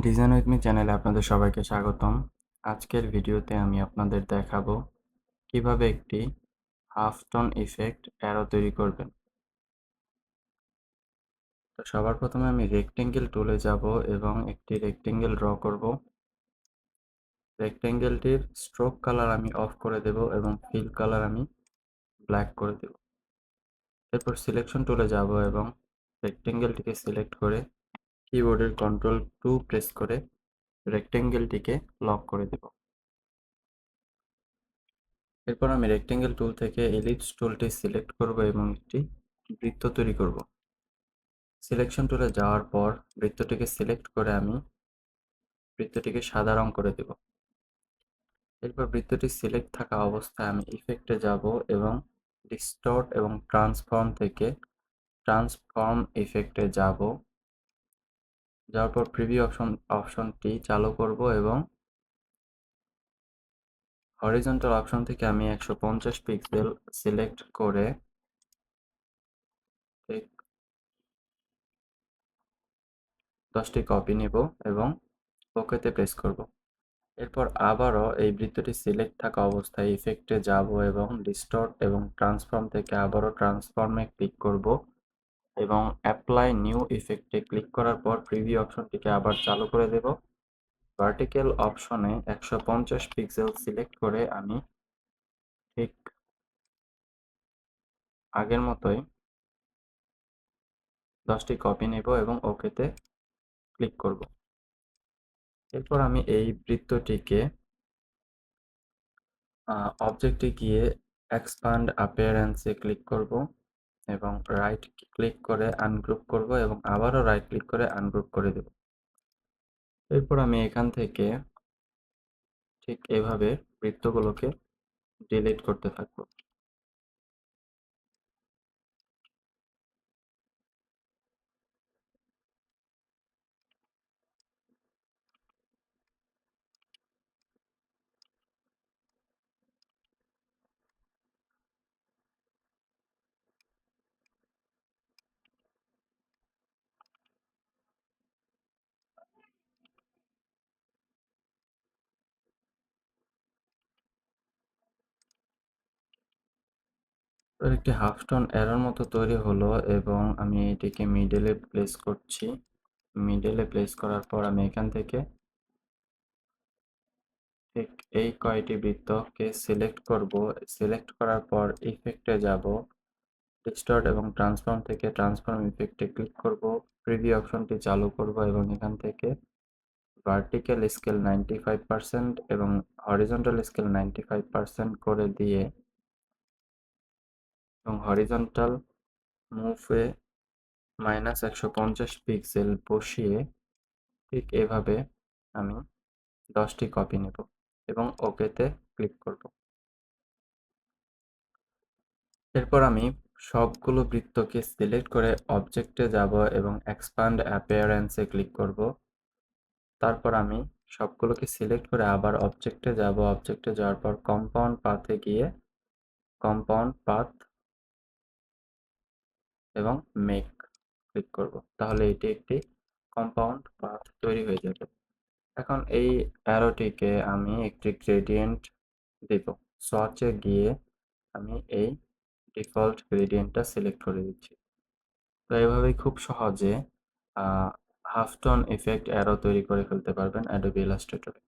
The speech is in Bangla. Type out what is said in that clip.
ডিজাইন উইথ মি চ্যানেলে আপনাদের সবাইকে স্বাগতম। আজকের ভিডিওতে আমি আপনাদের দেখাবো কিভাবে একটি হাফ টোন ইফেক্ট অ্যারো তৈরি করবেন। তো সবার প্রথমে আমি রেক্টেঙ্গেল টুলে যাব এবং একটি রেক্টেঙ্গেল ড্র করব। রেক্টেঙ্গেলটির স্ট্রোক কালার আমি অফ করে দেব এবং ফিল কালার আমি ব্ল্যাক করে দেব। এরপর সিলেকশন টুলে যাব এবং রেক্টেঙ্গেলটিকে সিলেক্ট করে কিবোর্ডের Ctrl+2 প্রেস করে রেক্টেঙ্গেলটিকে লক করে দেব। এরপর আমি রেক্টেঙ্গেল টুল থেকে এলিপস টুলটি সিলেক্ট করব এবং একটি বৃত্ত তৈরি করব। সিলেকশন টুলে যাওয়ার পর বৃত্তটিকে সিলেক্ট করে আমি বৃত্তটিকে সাদা রং করে দেব। এরপর বৃত্তটি সিলেক্ট থাকা অবস্থায় আমি ইফেক্টে যাব এবং ডিস্টর্ট এবং ট্রান্সফর্ম থেকে ট্রান্সফর্ম ইফেক্টে যাব। যাওয়ার পর প্রিভিউ অপশনটি চালু করব এবং হরিজন্টাল অপশন থেকে আমি 150 পিক্সেল সিলেক্ট করে ঠিক 10টি কপি নেব এবং ওকেতে প্রেস করব। এরপর আবারও এই বৃত্তটি সিলেক্ট থাকা অবস্থায় ইফেক্টে যাব এবং ডিস্টর্ট এবং ট্রান্সফর্ম থেকে আবারও ট্রান্সফর্মে ক্লিক করব এবং অ্যাপ্লাই নিউ ইফেক্টে ক্লিক করার পর প্রিভিউ অপশনটিকে আবার চালু করে দেব। ভার্টিক্যাল অপশনে 150 পিক্সেল সিলেক্ট করে আমি ঠিক আগের মতোই 10টি কপি নেব এবং ওকেতে ক্লিক করব। এরপর আমি এই বৃত্তটিকে অবজেক্টে গিয়ে এক্সপান্ড অ্যাপিয়ারেন্সে ক্লিক করব এবং রাইট ক্লিক করে আনগ্রুপ করব এবং আবারও রাইট ক্লিক করে আনগ্রুপ করে দেব। এরপর আমি এখান থেকে ঠিক এভাবে বৃত্তগুলোকে ডিলিট করতে থাকবো। এবার একটি হাফ টোন অ্যারোর মতো তৈরি হলো এবং আমি এটিকে মিডলে প্লেস করছি। মিডলে প্লেস করার পর আমি এখান থেকে ঠিক এই কয়টি বৃত্তকে সিলেক্ট করব। সিলেক্ট করার পর ইফেক্টে যাব, ডিস্টর্ট এবং ট্রান্সফর্ম থেকে ট্রান্সফর্ম ইফেক্টে ক্লিক করব, প্রিভিউ অপশনটি চালু করব এবং এখান থেকে ভার্টিক্যাল স্কেল 95% এবং হরিজন্টাল স্কেল 95% করে দিয়ে এবং হরিজন্টাল মুভে -150 পিক্সেল বসিয়ে ঠিক এভাবে আমি 10টি কপি নেব এবং ওকেতে ক্লিক করব। এরপর আমি সবগুলো বৃত্তকে সিলেক্ট করে অবজেক্টে যাব এবং এক্সপান্ড অ্যাপিয়ারেন্সে ক্লিক করব। তারপর আমি সবগুলোকে সিলেক্ট করে আবার অবজেক্টে যাব। অবজেক্টে যাওয়ার পর কম্পাউন্ড পাথে গিয়ে কম্পাউন্ড পাথ এবং মেক ক্লিক করব। তাহলে এটি একটি কম্পাউন্ড পাথ তৈরি হয়ে যাবে। এখন এই অ্যারোটিকে আমি একটি গ্রেডিয়েন্ট দেব। সোয়াচে গিয়ে আমি এই ডিফল্ট গ্রেডিয়েন্টটা সিলেক্ট করে দিচ্ছি। তো এভাবেই খুব সহজে হাফ টোন ইফেক্ট অ্যারো তৈরি করে ফেলতে পারবেন অ্যাডোবি ইলাস্ট্রেটরে।